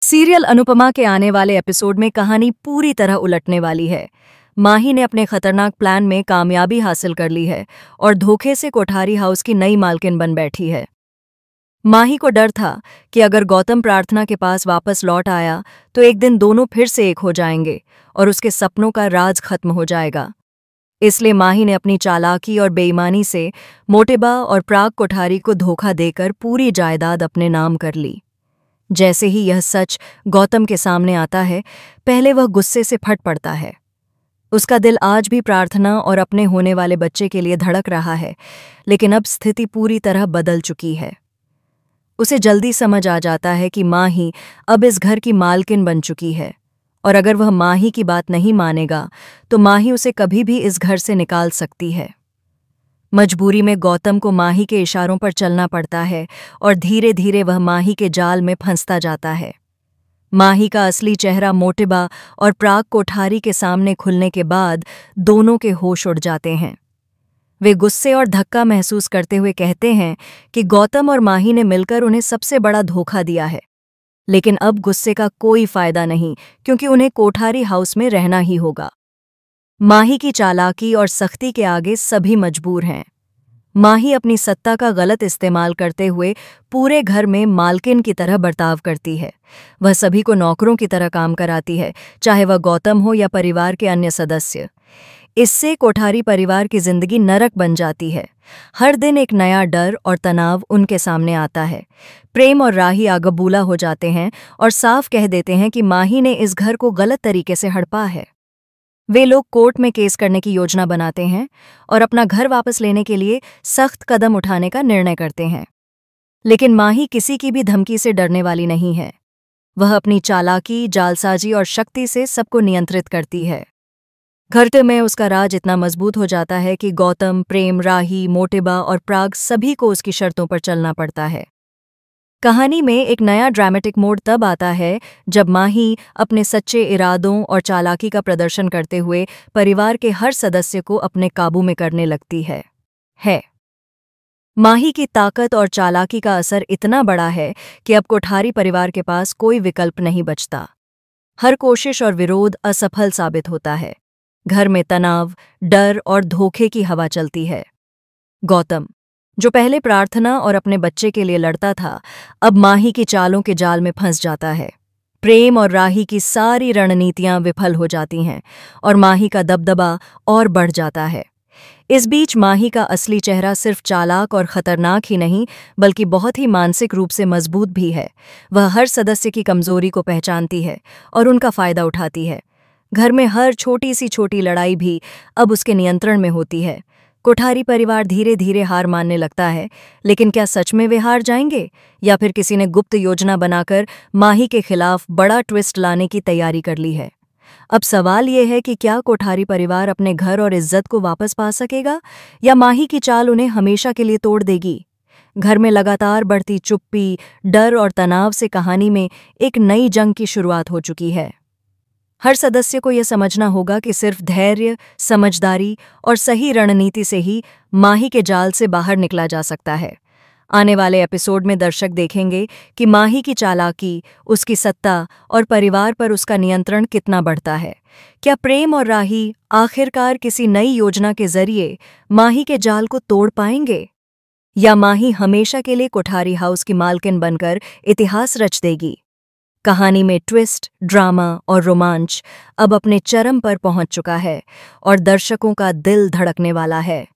Serial Anupama के आने वाले एपिसोड में कहानी पूरी तरह उलटने वाली है। माही ने अपने खतरनाक प्लान में कामयाबी हासिल कर ली है और धोखे से कोठारी हाउस की नई मालकिन बन बैठी है। माही को डर था कि अगर गौतम प्रार्थना के पास वापस लौट आया तो एक दिन दोनों फिर से एक हो जाएंगे और उसके सपनों का राज खत्म हो जाएगा। इसलिए माही ने अपनी चालाकी और बेईमानी से मोटेबा और प्राग कोठारी को धोखा देकर पूरी जायदाद अपने नाम कर ली। जैसे ही यह सच गौतम के सामने आता है, पहले वह गुस्से से फट पड़ता है। उसका दिल आज भी प्रार्थना और अपने होने वाले बच्चे के लिए धड़क रहा है, लेकिन अब स्थिति पूरी तरह बदल चुकी है। उसे जल्दी समझ आ जाता है कि माही अब इस घर की मालकिन बन चुकी है और अगर वह माही की बात नहीं मानेगा तो माही उसे कभी भी इस घर से निकाल सकती है। मजबूरी में गौतम को माही के इशारों पर चलना पड़ता है और धीरे धीरे वह माही के जाल में फंसता जाता है। माही का असली चेहरा मोटेबा और प्राग कोठारी के सामने खुलने के बाद दोनों के होश उड़ जाते हैं। वे गुस्से और धक्का महसूस करते हुए कहते हैं कि गौतम और माही ने मिलकर उन्हें सबसे बड़ा धोखा दिया है। लेकिन अब गुस्से का कोई फायदा नहीं, क्योंकि उन्हें कोठारी हाउस में रहना ही होगा। माही की चालाकी और सख्ती के आगे सभी मजबूर हैं। माही अपनी सत्ता का गलत इस्तेमाल करते हुए पूरे घर में मालकिन की तरह बर्ताव करती है। वह सभी को नौकरों की तरह काम कराती है, चाहे वह गौतम हो या परिवार के अन्य सदस्य। इससे कोठारी परिवार की जिंदगी नरक बन जाती है। हर दिन एक नया डर और तनाव उनके सामने आता है। प्रेम और राही आगबूला हो जाते हैं और साफ कह देते हैं कि माही ने इस घर को गलत तरीके से हड़पा है। वे लोग कोर्ट में केस करने की योजना बनाते हैं और अपना घर वापस लेने के लिए सख्त कदम उठाने का निर्णय करते हैं। लेकिन माही किसी की भी धमकी से डरने वाली नहीं है। वह अपनी चालाकी, जालसाजी और शक्ति से सबको नियंत्रित करती है। घर में उसका राज इतना मजबूत हो जाता है कि गौतम, प्रेम, राही, मोटेबा और प्राग सभी को उसकी शर्तों पर चलना पड़ता है। कहानी में एक नया ड्रामेटिक मोड तब आता है जब माही अपने सच्चे इरादों और चालाकी का प्रदर्शन करते हुए परिवार के हर सदस्य को अपने काबू में करने लगती है। माही की ताकत और चालाकी का असर इतना बड़ा है कि अब कोठारी परिवार के पास कोई विकल्प नहीं बचता। हर कोशिश और विरोध असफल साबित होता है। घर में तनाव, डर और धोखे की हवा चलती है। गौतम, जो पहले प्रार्थना और अपने बच्चे के लिए लड़ता था, अब माही की चालों के जाल में फंस जाता है। प्रेम और राही की सारी रणनीतियां विफल हो जाती हैं और माही का दबदबा और बढ़ जाता है। इस बीच माही का असली चेहरा सिर्फ चालाक और खतरनाक ही नहीं, बल्कि बहुत ही मानसिक रूप से मजबूत भी है। वह हर सदस्य की कमजोरी को पहचानती है और उनका फायदा उठाती है। घर में हर छोटी सी छोटी लड़ाई भी अब उसके नियंत्रण में होती है। कोठारी परिवार धीरे धीरे हार मानने लगता है, लेकिन क्या सच में वे हार जाएंगे या फिर किसी ने गुप्त योजना बनाकर माही के खिलाफ बड़ा ट्विस्ट लाने की तैयारी कर ली है? अब सवाल यह है कि क्या कोठारी परिवार अपने घर और इज्जत को वापस पा सकेगा या माही की चाल उन्हें हमेशा के लिए तोड़ देगी? घर में लगातार बढ़ती चुप्पी, डर और तनाव से कहानी में एक नई जंग की शुरुआत हो चुकी है। हर सदस्य को यह समझना होगा कि सिर्फ धैर्य, समझदारी और सही रणनीति से ही माही के जाल से बाहर निकला जा सकता है। आने वाले एपिसोड में दर्शक देखेंगे कि माही की चालाकी, उसकी सत्ता और परिवार पर उसका नियंत्रण कितना बढ़ता है। क्या प्रेम और राही आखिरकार किसी नई योजना के जरिए माही के जाल को तोड़ पाएंगे या माही हमेशा के लिए कोठारी हाउस की मालकिन बनकर इतिहास रच देगी? कहानी में ट्विस्ट, ड्रामा और रोमांच अब अपने चरम पर पहुंच चुका है और दर्शकों का दिल धड़कने वाला है।